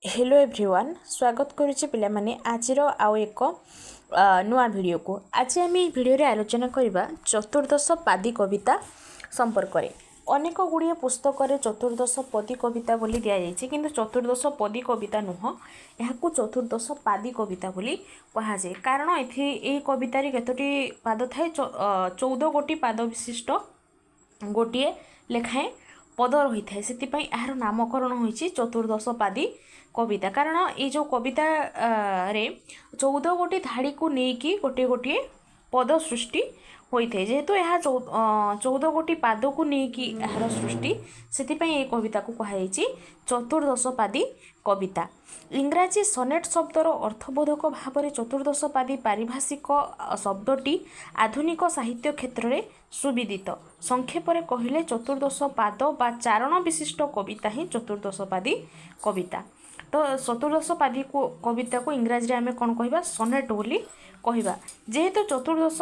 Hello everyone स्वागत करुच्ची पिलामाने आजिर आउ एक नुआ वीडियो को आज आम भिडियो आलोचना करवा चतुर्दश पादी कविता संपर्क में अनेक गुड़िए पुस्तक चतुर्दश पदी कविता बोली दि जाइए किंतु चतुर्दश पदी कविता नुह यहाँ चतुर्दश पादी कविता बोली कहुए कारण ये कवितार केतोटी पाद थाए 14 गोटी पाद विशिष्ट गोटे लेखाएं पद रही है से यार नामकरण होती चतुर्दश पादी कविता कारण ये जो कविता रे 14 गोटी धाड़ी को लेकिन गोटे गोटे पद सृष्टि होता है जेहेतु यह 14 गोटी पाद को लेकिन यार सृष्टि से कविता को कहुई चतुर्दश पादी कविता इंग्राजी सनेट शब्दर अर्थबोधक भाव में चतुर्दश पादी पारिभाषिक शब्दटी आधुनिक साहित्य क्षेत्र में सुविदित संक्षेप में कहले चतुर्दश पाद बा चारण विशिष्ट कविता ही चतुर्दश पादी कविता तो चतुर्दश पादी को कविता को इंग्राजी आम कौन कह सनेट बोली कहवा जेहेतु चतुर्दश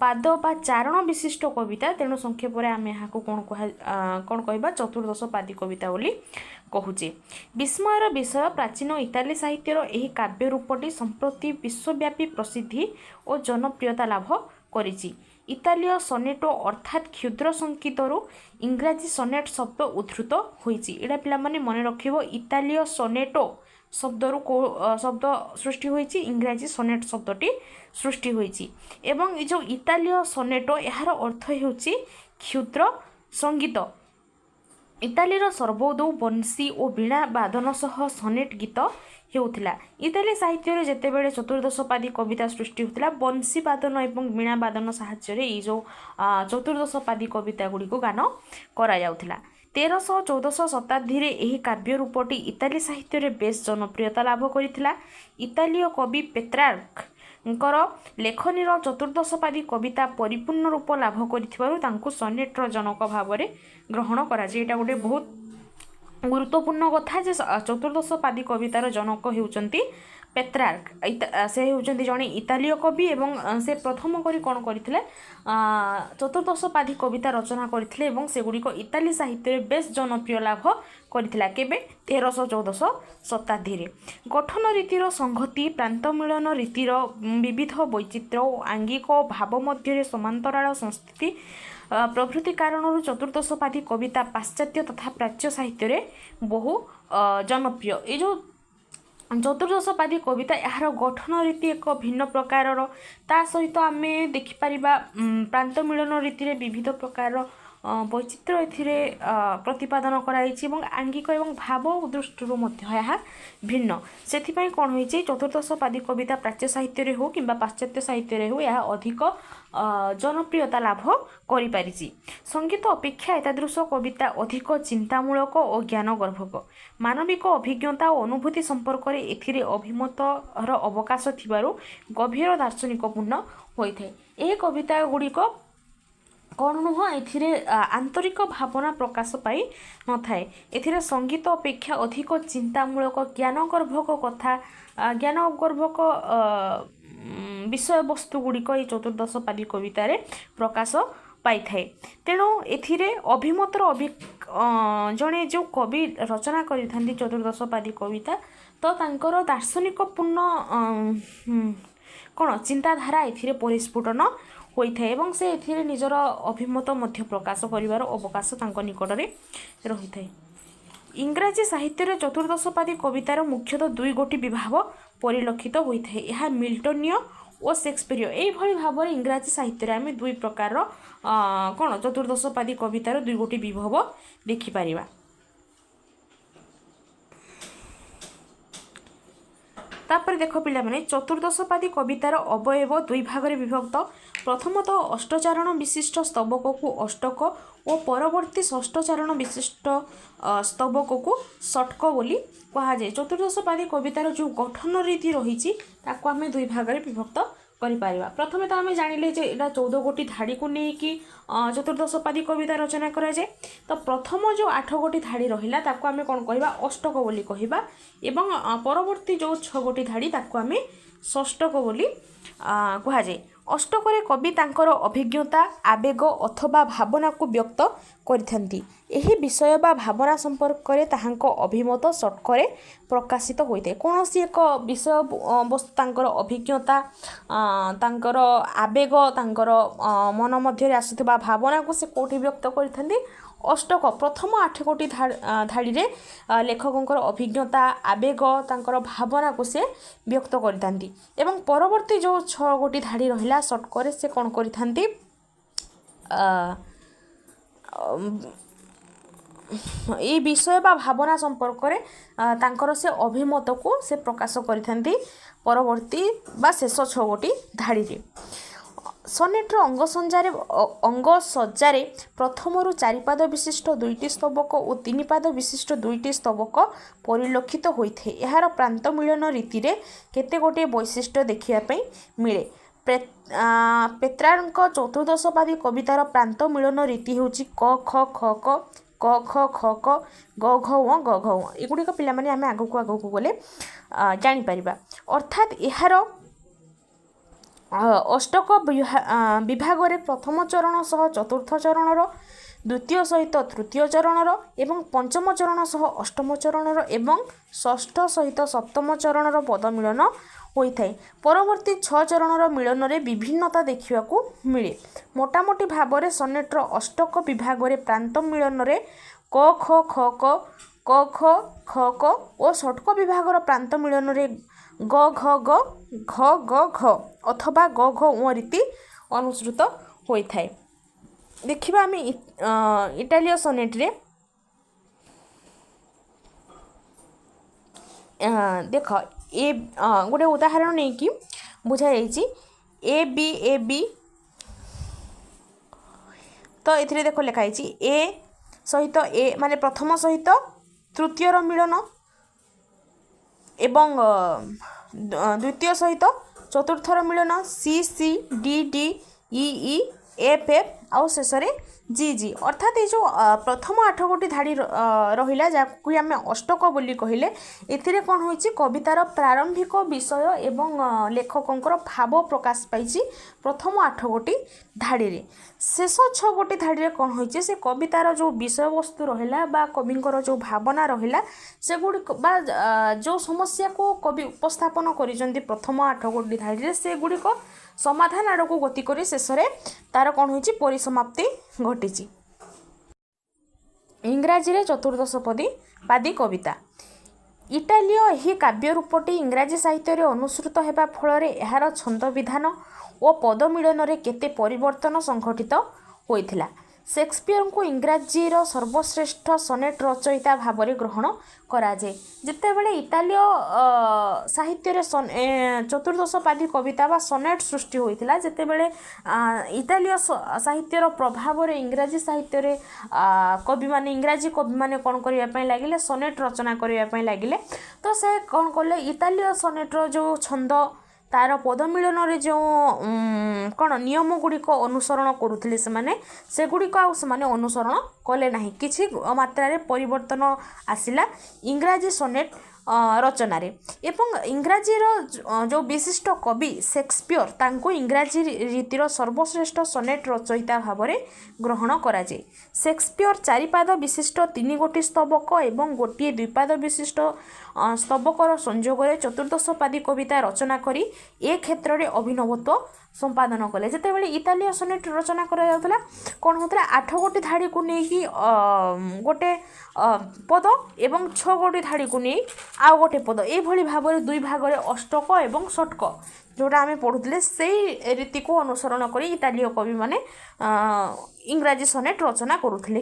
पाद बा चारण विशिष्ट कविता तेणु संक्षेप में आम यहाँ कौन कह चतुर्दश पादी कविता बोली कहूचे विस्मयर विषय प्राचीन इटाली साहित्यर यह काव्य रूपटी संप्रति विश्वव्यापी प्रसिद्धि और जनप्रियता लाभ करिछि इटालीय सनेटो अर्थात क्षुद्र संकेतरू इंग्राजी सनेट शब्द उद्धृत होइछि एटा पिला माने मन रखिबो इटालीय सनेटो शब्दरू शब्द सृष्टि होइछि इंग्राजी सनेट शब्दटी सृष्टि होइछि एवं जो इटालीय सनेटो यार अर्थ हेउछि क्षुद्र संगीत इटालीर सर्वोदौ बंशी और वीणा बादन सह सनेट गीत होउथिला इटाली साहित्य जेतेबेले चतुर्दश पादी कविता सृष्टि होता बंशी बादन और वीणा बादन साहाय्य ये जो चतुर्दश पादी कविता गुड़ी को गान करा जाउथिला 1300-1400 शताब्दी रे यही काव्य रूपटी इटाली साहित्य रे बेस जनप्रियता लाभ करिथिला इटालीय कवि पेट्रार्क लेखनीर चतुर्दश पादी कविता परिपूर्ण रूप लाभ करिथिबारु तांकु सनेटर जनक भाव में ग्रहण करा जे एटा गोटे बहुत गुरुत्वपूर्ण कथा जे चतुर्दश पादी कवितार जनक होउचंती पेट्रार्क से होउचंती जणे इटालीय कवि एवं से प्रथम करी कोन करथिले चतुर्दश पादी कविता रचना करथिले एवं सेगुडी को इटाली साहित्य रे बेस जनप्रिय लाभ करथिला केबे 1300-1400 शताब्दी रे गठन रीतिर संगति प्रांत मिलन रीतिर विविध वैचित्र्य और आंगिक भाव मध्य समांतराल संस्कृति प्रभृति कारण चतुर्दश पादी कविता पाश्चात्य तथा प्राच्य साहित्य रे बहु जनप्रिय ये जो चतुर्दश पादी कविता यार गठन रीति एक भिन्न प्रकार ता सहित आम देखिपर प्रांत मिलन रीति विविध प्रकार वैचित्र्य एथिरे प्रतिपादन कराई आंगिक एवं भाव दृष्टि भिन्न से कौन हो चतुर्दश पादी कविता प्राच्य साहित्य हो कि पाश्चात्य साहित्य हो यह अधिक जनप्रियता लाभ करि संगीत अपेक्षा एतादृश कविता अधिक चिंतामूलक और ज्ञानगर्भक मानविक अभिज्ञता और अनुभूति संपर्क में एथिरे अभिमतर अवकाश थिबारु गभीर दार्शनिकपूर्ण होता है यह कविता गुड़िक कौन नुह ए आंतरिक भावना प्रकाश पाई न थाए एथिरे संगीत अपेक्षा अधिक चिंतामूलक ज्ञानगर्भक कथा ज्ञानगर्भक विषय वस्तु गुड़िक ये चतुर्दश पादी कवितार प्रकाश पाई थाए तेणु एथिरे अभिमतर जड़े जो कवि रचना करिथांती चतुर्दश पादी कविता तो तांकर दार्शनिक पूर्ण कौन चिंताधारा एथिरे परिस्फुटन होता है एवं से एथिरे निजर अभिमत मध्य प्रकाश करिवार अवकाश तांको निकटरे रही है इंग्राजी साहित्य चतुर्दश पादी कवितार मुख्यतः दुई गोटी विभाग परिलक्षित होता है यह मिल्टनीय और शेक्सपियर यही भाव में इंग्राजी साहित्य आम दुई प्रकार कौन चतुर्दश पादी कवितार दुई गोटी विभाग देखिपर तापर देख पिला माने चतुर्दश पादी कवितार अवयव दुई भाग में विभक्त प्रथमतः अष्टचारण विशिष्ट स्तबक को अष्टक और परवर्ती षष्ठचारण विशिष्ट स्तबक को षटक बोली कहुए चतुर्दश पादी कवितार जो गठन रीति रही आम दुई भाग में विभक्त करिपारिबा प्रथमे तो आम जानिले जे एटा 14 गोटी धाड़ी को लेकिन चतुर्दश पादी कविता रचना करा जाए तो प्रथम जो 8 गोटी धाड़ी रहिला ताको आमे कोन कहबा अष्टक बोली कहबा एवं परवर्ती जो 6 गोटी धाड़ी ताको आमे षष्टक बोली कहा जाए ଅଷ୍ଟକରେ କବି ତାଙ୍କର ଅଭିଜ୍ଞତା ଆବେଗ ଅଥବା ଭାବନାକୁ ବ୍ୟକ୍ତ କରିଥାନ୍ତି। ଏହି ବିଷୟ ବା ଭାବନା ସମ୍ପର୍କରେ ତାହାଙ୍କ ଅଭିମତ ଷଟକରେ ପ୍ରକାଶିତ ହୋଇଥାଏ। କୌଣସି ଏକ ବିଷୟ ବସ୍ତୁ ତାଙ୍କର ଅଭିଜ୍ଞତା ତାଙ୍କର ଆବେଗ ତାଙ୍କର ମନ ମଧ୍ୟରେ ଆସୁଥିବା ଭାବନାକୁ ସେ କେଉଁଠି ବ୍ୟକ୍ତ କରିଥାନ୍ତି? ଅଷ୍ଟକ ପ୍ରଥମ 8 ଧାଡ଼ିରେ ଲେଖକଙ୍କର ଅଭିଜ୍ଞତା ଆବେଗ ତାଙ୍କର ଭାବନାକୁ ସେ ବ୍ୟକ୍ତ କରିଥାନ୍ତି ଏବଂ ପରବର୍ତ୍ତୀ ଯେଉଁ 6 ଧାଡ଼ି ରହିଲା ଷଟକରେ ସେ କ'ଣ କରିଥାନ୍ତି? এই বিষয় বা ভাবনা সম্পর্কে তাঁর সে অভিমতକୁ ସେ ପ୍ରକାଶ କରିଥାନ୍ତି ପରବର୍ତ୍ତୀ ବା ଶେଷ 6 ଧାଡ଼ିରେ। ସନେଟ୍ର ଅଙ୍ଗସଜ୍ଜାରେ ପ୍ରଥମରୁ 4 ପାଦ ବିଶିଷ୍ଟ 2ଟି ସ୍ତବକ ଓ 3 ପାଦ ବିଶିଷ୍ଟ 2ଟି ସ୍ତବକ ପରିଲକ୍ଷିତ ହୋଇଥାଏ। ଏହାର ପ୍ରାନ୍ତ ମିଳନ ରୀତିରେ କେତେ ଗୋଟିଏ ବୈଶିଷ୍ଟ୍ୟ ଦେଖିବା ପାଇଁ ମିଳେ। ପେତ୍ରାରଙ୍କ ଚତୁର୍ଦ୍ଦଶପାଦୀ କବିତାର ପ୍ରାନ୍ତ ମିଳନ ରୀତି ହେଉଛି କ ଖ ଖ କ କ ଖ ଖ କ ଗ ଘ ଙ ଗ ଘ ଙ। ଏଗୁଡ଼ିକ ପିଲାମାନେ ଆମେ ଆଗକୁ ଗଲେ ଜାଣିପାରିବା। ଅର୍ଥାତ୍ ଏହାର ଅଷ୍ଟକ ବିଭାଗରେ ପ୍ରଥମ ଚରଣ ସହ ଚତୁର୍ଥ ଚରଣର, ଦ୍ୱିତୀୟ ସହିତ ତୃତୀୟ ଚରଣର ଏବଂ ପଞ୍ଚମ ଚରଣ ସହ ଅଷ୍ଟମ ଚରଣର ଏବଂ ଷଷ୍ଠ ସହିତ ସପ୍ତମ ଚରଣର ପଦ ମିଳନ ହୋଇଥାଏ। ପରବର୍ତ୍ତୀ 6 ଚରଣର ମିଳନରେ ବିଭିନ୍ନତା ଦେଖିବାକୁ ମିଳେ। ମୋଟାମୋଟି ଭାବରେ ସନେଟ୍ର ଅଷ୍ଟକ ବିଭାଗରେ ପ୍ରାନ୍ତ ମିଳନରେ କ ଖ ଖ କ କ ଖ ଖ କ ଓ ଷଟକ ବିଭାଗର ପ୍ରାନ୍ତ ମିଳନରେ ଗ ଘ ଗ ଘ ଗ ଘ ଅଥବା ଗ ଘ ଙ ରୀତି ଅନୁସୃତ ହୋଇଥାଏ। ଦେଖିବା ଆମେ ଇଟାଲୀୟ ସନେଟ୍ରେ ଦେଖ ଏ ଗୋଟେ ଉଦାହରଣ ନେଇକି ବୁଝାଯାଇଛି ଏ ବି ତ ଏଥିରେ ଦେଖ ଲେଖା ହେଇଛି ଏ ସହିତ ଏ ମାନେ ପ୍ରଥମ ସହିତ ତୃତୀୟର ମିଳନ ଏବଂ ଦ୍ୱିତୀୟ ସହିତ ଚତୁର୍ଥର ମିଳନ C C D D E F F ଆଉ ଶେଷରେ ଜି ଜି। ଅର୍ଥାତ୍ ଏଇ ଯେଉଁ ପ୍ରଥମ 8 ଧାଡ଼ି ରହିଲା ଯାହାକୁ ଆମେ ଅଷ୍ଟକ ବୋଲି କହିଲେ, ଏଥିରେ କ'ଣ ହୋଇଛି କବିତାର ପ୍ରାରମ୍ଭିକ ବିଷୟ ଏବଂ ଲେଖକଙ୍କର ଭାବ ପ୍ରକାଶ ପାଇଛି ପ୍ରଥମ 8 ଧାଡ଼ିରେ। ଶେଷ 6 ଧାଡ଼ିରେ କ'ଣ ହୋଇଛି ସେ କବିତାର ଯେଉଁ ବିଷୟବସ୍ତୁ ରହିଲା ବା କବିଙ୍କର ଯେଉଁ ଭାବନା ରହିଲା ସେଗୁଡ଼ିକ ବା ଯେଉଁ ସମସ୍ୟାକୁ କବି ଉପସ୍ଥାପନ କରିଛନ୍ତି ପ୍ରଥମ 8 ଧାଡ଼ିରେ ସେଗୁଡ଼ିକ ସମାଧାନ ଆଡ଼କୁ ଗତି କରି ଶେଷରେ ତାର କ'ଣ ହୋଇଛି ପରିସମାପ୍ତି ଘଟିଛି। ଇଂରାଜୀରେ ଚତୁର୍ଦ୍ଦଶପାଦୀ କବିତା। ଇଟାଲୀୟ ଏହି କାବ୍ୟ ରୂପଟି ଇଂରାଜୀ ସାହିତ୍ୟରେ ଅନୁସୃତ ହେବା ଫଳରେ ଏହାର ଛନ୍ଦ ବିଧାନ ଓ ପଦ ମିଳନରେ କେତେ ପରିବର୍ତ୍ତନ ସଂଘଟିତ ହୋଇଥିଲା। ସେକ୍ସପିୟରଙ୍କୁ ଇଂରାଜୀର ସର୍ବଶ୍ରେଷ୍ଠ ସନେଟ୍ ରଚୟିତା ଭାବରେ ଗ୍ରହଣ କରାଯାଏ। ଯେତେବେଳେ ଇଟାଲୀୟ ସାହିତ୍ୟରେ ଚତୁର୍ଦ୍ଦଶପାଦୀ କବିତା ବା ସନେଟ୍ ସୃଷ୍ଟି ହୋଇଥିଲା, ଯେତେବେଳେ ଇଟାଲୀୟ ସାହିତ୍ୟର ପ୍ରଭାବରେ ଇଂରାଜୀ ସାହିତ୍ୟରେ ଇଂରାଜୀ କବିମାନେ କ'ଣ କରିବା ପାଇଁ ଲାଗିଲେ ସନେଟ୍ ରଚନା କରିବା ପାଇଁ ଲାଗିଲେ। ତ ସେ କ'ଣ କଲେ ଇଟାଲୀୟ ସନେଟ୍ର ଯେଉଁ ଛନ୍ଦ ତାର ପଦ ମିଳନରେ ଯେଉଁ ନିୟମ ଗୁଡ଼ିକ ଅନୁସରଣ କରୁଥିଲେ ସେଗୁଡ଼ିକ ଆଉ ସେମାନେ ଅନୁସରଣ କଲେ ନାହିଁ। କିଛି ମାତ୍ରାରେ ପରିବର୍ତ୍ତନ ଆସିଲା ଇଂରାଜୀ ସନେଟ୍ ରଚନାରେ ଏବଂ ଇଂରାଜୀର ଯେଉଁ ବିଶିଷ୍ଟ କବି ସେକ୍ସପିୟର ତାଙ୍କୁ ଇଂରାଜୀ ରୀତିର ସର୍ବଶ୍ରେଷ୍ଠ ସନେଟ୍ ରଚୟିତା ଭାବରେ ଗ୍ରହଣ କରାଯାଏ। ସେକ୍ସପିୟର 4 ପାଦ ବିଶିଷ୍ଟ 3 ସ୍ତବକ ଏବଂ 1 2 ପାଦ ବିଶିଷ୍ଟ ସ୍ତବକର ସଂଯୋଗରେ ଚତୁର୍ଦ୍ଦଶପାଦୀ କବିତା ରଚନା କରି ଏ କ୍ଷେତ୍ରରେ ଅଭିନବତ୍ୱ ସମ୍ପାଦନ କଲେ। ଯେତେବେଳେ ଇଟାଲୀୟ ସନେଟ୍ ରଚନା କରାଯାଉଥିଲା କ'ଣ ହେଉଥିଲା 8 ଧାଡ଼ିକୁ ନେଇକି ଗୋଟେ ପଦ ଏବଂ 6 ଧାଡ଼ିକୁ ନେଇ ଆଉ ଗୋଟେ ପଦ ଏଇଭଳି ଭାବରେ 2 ଭାଗରେ ଅଷ୍ଟକ ଏବଂ ଷଟକ ଯେଉଁଟା ଆମେ ପଢ଼ୁଥିଲେ ସେଇ ରୀତିକୁ ଅନୁସରଣ କରି ଇଟାଲୀୟ କବିମାନେ ଇଂରାଜୀ ସନେଟ୍ ରଚନା କରୁଥିଲେ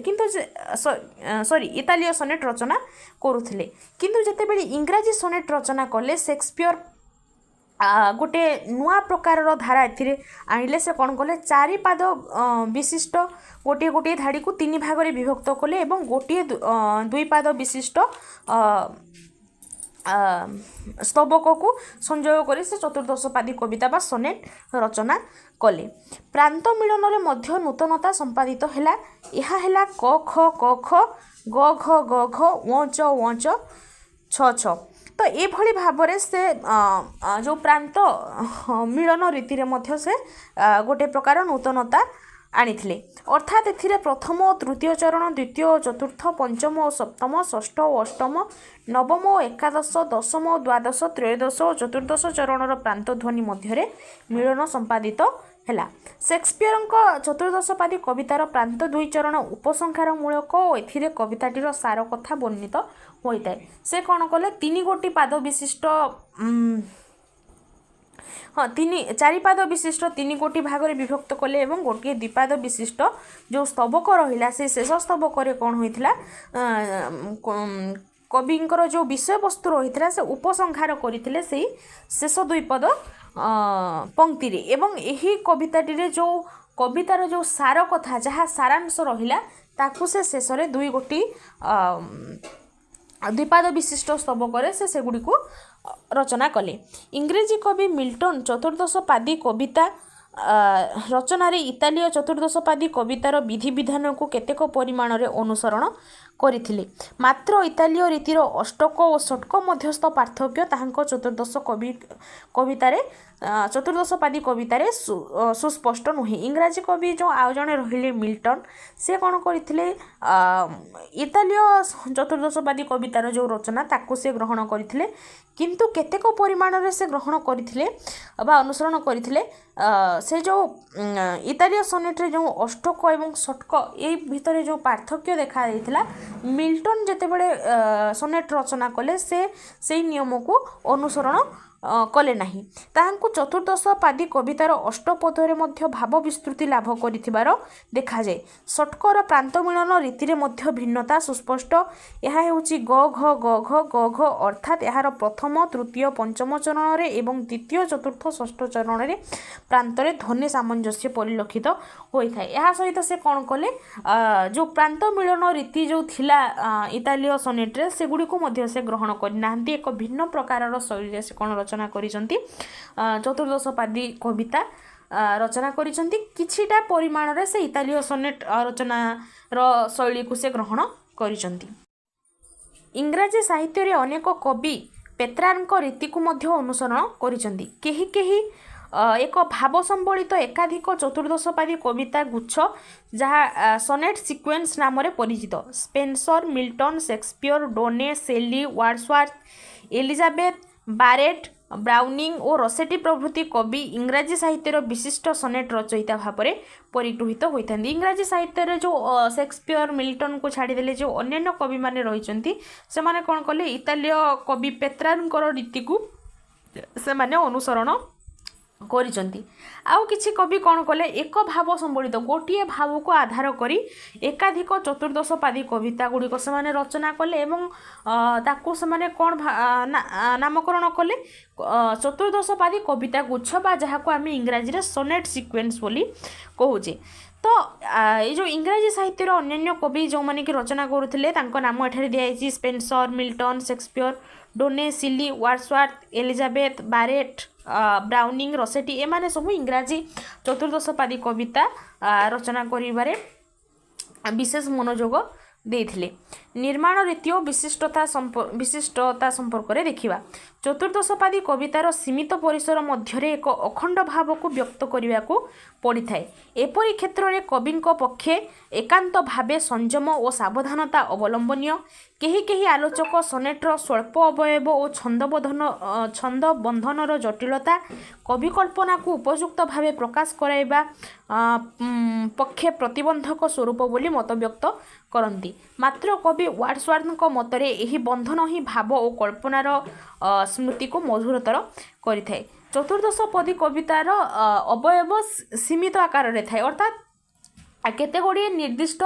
ଇଟାଲୀୟ ସନେଟ୍ ରଚନା କରୁଥିଲେ। କିନ୍ତୁ ଯେତେବେଳେ ଇଂରାଜୀ ସନେଟ୍ ରଚନା କଲେ ସେକ୍ସପିୟର ଗୋଟେ ନୂଆ ପ୍ରକାରର ଧାରା ଏଥିରେ ଆଣିଲେ। ସେ କ'ଣ କଲେ 4 ପାଦ ବିଶିଷ୍ଟ ଗୋଟିଏ ଧାଡ଼ିକୁ 3 ଭାଗରେ ବିଭକ୍ତ କଲେ ଏବଂ 2 ପାଦ ବିଶିଷ୍ଟ ସ୍ତବକକୁ ସଂଯୋଗ କରି ସେ ଚତୁର୍ଦ୍ଦଶପାଦୀ କବିତା ବା ସନେଟ୍ ରଚନା କଲେ। ପ୍ରାନ୍ତ ମିଳନରେ ମଧ୍ୟ ନୂତନତା ସମ୍ପାଦିତ ହେଲା। ଏହା ହେଲା କ ଖ କ ଖ ଗ ଘ ଗ ଘ ଙ ଚ ଛ ଛ। ତ तो एभली भाव से जो प्रांत मिलन रीति रे से गोटे प्रकार नूतनता आनिथिले अर्थात एथिरे प्रथम और तृतीय चरण द्वितीय चतुर्थ पंचम और सप्तम षष्ठ और अष्टम नवम और एकादश दशम और द्वादश त्रयोदश और चतुर्दश चरणर प्रांत ध्वनि मध्य मिलन संपादित हैला। शेक्सपियर चतुर्दशपादी कवितार प्रांत दुई चरण उपसंहार मूलक और एथिरे कविताटीर सार कथा वर्णित होता है। से कौन कले तीन गोटी पाद विशिष्ट हाँ चारि पाद विशिष्ट तीन गोटी भाग में विभक्त कले एवं गोटे द्विपाद विशिष्ट जो स्तबक रहा से शेष स्तबक कौन होता कविंकर जो विषय वस्तु रही से उपसंहार करते से शेष द्विपद पंक्ति रे एवं यही कविताटी जो कवितार जो सार कथा जहाँ सारांश रहा ताकू से शेष में दुई गोटी द्विपाद विशिष्ट स्तबक से गुड़ी रचना कले। इंग्रेजी कवि मिल्टन चतुर्दशपादी कविता रचन इतालीय चतुर्दशपादी कवितार विधि विधान को केतेक परिमाण में अनुसरण करथिले। मात्र इतालीय रीतिर अष्टक और षटक मध्यस्थ पार्थक्य ताहांको चतुर्दश कवितार चतुर्दशपादी कवितार सुस्पष्ट नुहे। इंग्राजी कवि जो आउ जणे रहिले मिल्टन से कौन करथिले इतालीय चतुर्दशपादी कवितार जो रचना ताकू से ग्रहण करथिले किंतु केतेक परिमाण में से ग्रहण करथिले बा अनुसरण करथिले से जो इतालीय सोनेट रे जो अष्टक एवं षटक ए भितर जो पार्थक्य देखा देथिला मिल्टन जेतेबेले सोनेट रचना कले से नियम को अनुसरण कले नाही। ताहांकु चतुर्दशपादी कवितार अष्टपदरे मध्य भाव विस्तृति लाभ करिथिबार देखा जाए। षटकर प्रांत मिलन रीति रे मध्य भिन्नता सुस्पष्ट। यह हेउची ग घ ग घ ग घ अर्थात यार प्रथम तृतीय पंचम चरण रे एवं द्वितीय चतुर्थ षष्ठ चरण रे प्रांतरे ध्वनि सामंजस्य परिलक्षित होइथाय। यह सहित से कौन कले जो प्रांत मिलन रीति जो थिला इतालीय सोनेट रे से गुडी को मध्य से ग्रहण करनांती एक भिन्न प्रकारर शैली से कौन रचना करिसंती चतुर्दशपादी कविता रचना करिसंती किछिटा परिमाण रे से इतालीय सोनेट रचना रो शैली को से ग्रहण करिसंती। इंग्राजी साहित्य रे अनेक कवि पेत्रार्क रीति को मध्य अनुसरण करिसंती। केही केही एक भाव संबलित एकाधिक चतुर्दशपादी कविता गुच्छ जहाँ सोनेट सिक्वेन्स नाम परिचित। स्पेन्सर मिल्टन शेक्सपियर डोने शेली वर्ड्सवर्थ एलिजाबेथ बारेट ब्राउनिंग और रसेटी प्रभृति कवि इंग्राजी साहित्यर विशिष्ट सोनेट रचयिता भाव में परिगृहित होता। इंग्राजी साहित्य जो शेक्सपियर मिल्टन को छाड़देले जो अन्य कवि मैंने रही से माने कौन कले इतालीय कवि पेत्रार्कर रीति को से अनुसरण करिसंती। आउ किछि कवि कौन कले एक भाव संबलित गोटे भाव को आधार करी एकाधिक चतुर्दशपादी कविता गुड़िक से रचना कले एवं ताकू से कौन नामकरण कले चतुर्दशपादी कविता गुच्छ बा जहाँ को आम इंग्राजी रे सोनेट सिक्वेन्स बोली कहूचे। तो ये जो इंग्राजी साहित्यर अन्य कवि जो माने कि रचना करुले नाम एठारे दिखाई स्पेन्सर मिल्टन शेक्सपियर डोने शेली वर्ड्सवर्थ एलिजाबेथ बारेट ब्राउनिंग रसेटी एमाने सब इंग्राजी चतुर्दशपादी कविता रचना करिबारे विशेष मनोयोग देइथिले। निर्माण रीति और विशिष्टता संपर्क में देखा चतुर्दशपादी कवितार सीमित परिसर मध्य एक अखंड भाव को व्यक्त करने को पड़ी था। एपरी क्षेत्र में कवि पक्षे एकांत भावे संयम और सावधानता अवलंबनीय। केही केही आलोचक सोनेटर स्वल्प अवयव और छंद बंधनर जटिलता कवि कल्पना को उपयुक्त भावे प्रकाश कराइबा पक्षे प्रतिबंधक स्वरूप बोली मत व्यक्त करती। मात्र कवि वर्ड्सवर्थ मतरे यही बंधन ही भाव और कल्पनार स्मृति को मधुरतर करिथाए। चतुर्दशपदी कवितार अवयव सीमित आकार रे थाए अर्थात केते गुड़िए निर्दिष्ट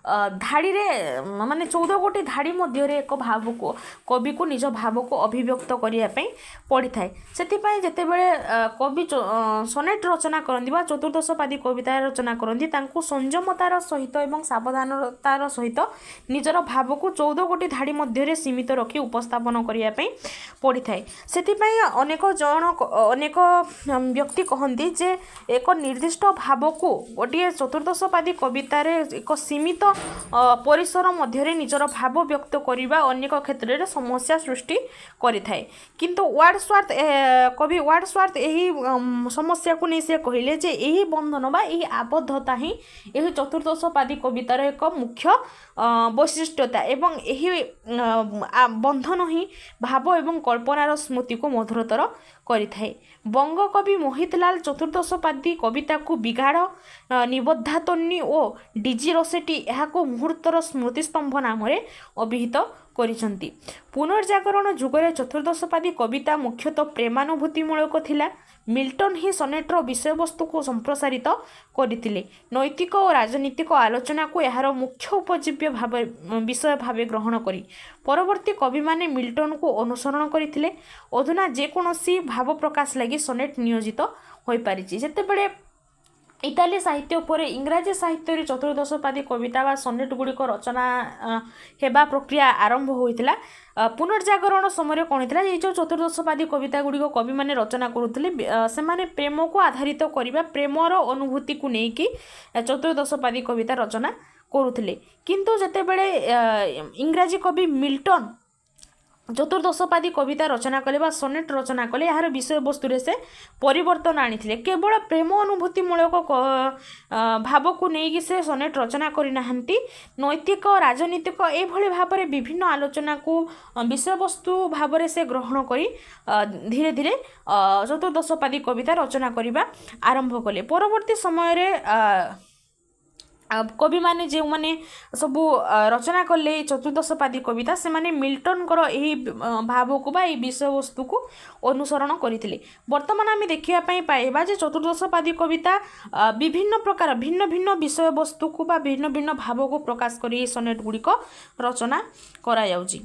धाड़ी रे माने 14 गोटी धाड़ी मध्य एक भाव को कवि को निज भाव को अभिव्यक्त करने पड़ी थाए। से जितेबले कवि सोनेट रचना करती चतुर्दशपादी कविता रचना करती संयमतार सहित एवं सावधानतार सहित निजर भाव को 14 गोटी धाड़ी मध्य सीमित रखी उपस्थापन करने पड़ी थाए। से अनेक जन अनेक व्यक्ति कहती जे एक निर्दिष्ट भाव को गोटे चतुर्दशपादी कवितार एक सीमित ପରିସର ମଧ୍ୟରେ ନିଜର ଭାବ ବ୍ୟକ୍ତ କରିବା ଅନେକ କ୍ଷେତ୍ରରେ ସମସ୍ୟା ସୃଷ୍ଟି କରିଥାଏ। କିନ୍ତୁ କବି ୱାର୍ଡସୱାର୍ଥ ଏହି ସମସ୍ୟାକୁ ନେଇ ସେ କହିଲେ ଯେ ଏହି ବନ୍ଧନ ବା ଏହି ଆବଦ୍ଧତା ହିଁ ଏହି ଚତୁର୍ଦ୍ଦଶପାଦୀ କବିତାର ଏକ ମୁଖ୍ୟ ବୈଶିଷ୍ଟ୍ୟତା ଏବଂ ଏହି ବନ୍ଧନ ହିଁ ଭାବ ଏବଂ କଳ୍ପନାର ସ୍ମୃତିକୁ ମଧୁରତର କରିଥାଏ। ବଙ୍ଗକବି ମୋହିତଲାଲ ଚତୁର୍ଦ୍ଦଶପାଦୀ କବିତାକୁ ବିଗାଢ଼ ନିବଦ୍ଧାତନ୍ୱୀ ଓ ଡିଜି ରସେଟି ଏହାକୁ ମୁହୂର୍ତ୍ତର ସ୍ମୃତିସ୍ତମ୍ଭ ନାମରେ ଅଭିହିତ କରିଛନ୍ତି। ପୁନର୍ଜାଗରଣ ଯୁଗରେ ଚତୁର୍ଦ୍ଦଶପାଦୀ କବିତା ମୁଖ୍ୟତଃ ପ୍ରେମାନୁଭୂତିମୂଳକ ଥିଲା। ମିଲ୍ଟନ ହିଁ ସନେଟର ବିଷୟବସ୍ତୁକୁ ସମ୍ପ୍ରସାରିତ କରିଥିଲେ। ନୈତିକ ଓ ରାଜନୈତିକ ଆଲୋଚନାକୁ ଏହାର ମୁଖ୍ୟ ଉପଜୀବ୍ୟ ବିଷୟ ଭାବେ ଗ୍ରହଣ କରି ପରବର୍ତ୍ତୀ କବିମାନେ ମିଲ୍ଟନକୁ ଅନୁସରଣ କରିଥିଲେ। ଅଧୁନା ଯେକୌଣସି ଭାବ ପ୍ରକାଶ ଲାଗି ସନେଟ ନିୟୋଜିତ ହୋଇପାରିଛି। ଯେତେବେଳେ ଇଟାଲୀ ସାହିତ୍ୟ ଉପରେ ଇଂରାଜୀ ସାହିତ୍ୟରେ ଚତୁର୍ଦ୍ଦଶପାଦୀ କବିତା ବା ସନେଟ ଗୁଡ଼ିକ ରଚନା ହେବା ପ୍ରକ୍ରିୟା ଆରମ୍ଭ ହୋଇଥିଲା। ପୁନର୍ଜାଗରଣ ସମୟରେ କ'ଣ ହେଇଥିଲା, ଏଇ ଯେଉଁ ଚତୁର୍ଦ୍ଦଶପାଦୀ କବିତା ଗୁଡ଼ିକ କବିମାନେ ରଚନା କରୁଥିଲେ ସେମାନେ ପ୍ରେମକୁ ଆଧାରିତ କରିବା ପ୍ରେମର ଅନୁଭୂତିକୁ ନେଇକି ଚତୁର୍ଦ୍ଦଶପାଦୀ କବିତା ରଚନା କରୁଥିଲେ। କିନ୍ତୁ ଯେତେବେଳେ ଇଂରାଜୀ କବି ମିଲ୍ଟନ ଚତୁର୍ଦ୍ଦଶପାଦୀ କବିତା ରଚନା କଲେ ବା ସନେଟ ରଚନା କଲେ ଏହାର ବିଷୟବସ୍ତୁରେ ସେ ପରିବର୍ତ୍ତନ ଆଣିଥିଲେ। କେବଳ ପ୍ରେମ ଅନୁଭୂତିମୂଳକ ଭାବକୁ ନେଇକି ସେ ସନେଟ ରଚନା କରିନାହାନ୍ତି। ନୈତିକ ରାଜନୈତିକ ଏଭଳି ଭାବରେ ବିଭିନ୍ନ ଆଲୋଚନାକୁ ବିଷୟବସ୍ତୁ ଭାବରେ ସେ ଗ୍ରହଣ କରି ଧୀରେ ଧୀରେ ଚତୁର୍ଦ୍ଦଶପାଦୀ କବିତା ରଚନା କରିବା ଆରମ୍ଭ କଲେ। ପରବର୍ତ୍ତୀ ସମୟରେ କବିମାନେ ଯେଉଁମାନେ ସବୁ ରଚନା କଲେ ଚତୁର୍ଦ୍ଦଶପାଦୀ କବିତା ସେମାନେ ମିଲ୍ଟନଙ୍କର ଏହି ଭାବକୁ ବା ଏହି ବିଷୟବସ୍ତୁକୁ ଅନୁସରଣ କରିଥିଲେ। ବର୍ତ୍ତମାନ ଆମେ ଦେଖିବା ପାଇଁ ପାଇବା ଯେ ଚତୁର୍ଦ୍ଦଶପାଦୀ କବିତା ବିଭିନ୍ନ ପ୍ରକାର ଭିନ୍ନ ଭିନ୍ନ ବିଷୟବସ୍ତୁକୁ ବା ଭିନ୍ନ ଭିନ୍ନ ଭାବକୁ ପ୍ରକାଶ କରି ଏହି ସନେଟ ଗୁଡ଼ିକ ରଚନା କରାଯାଉଛି।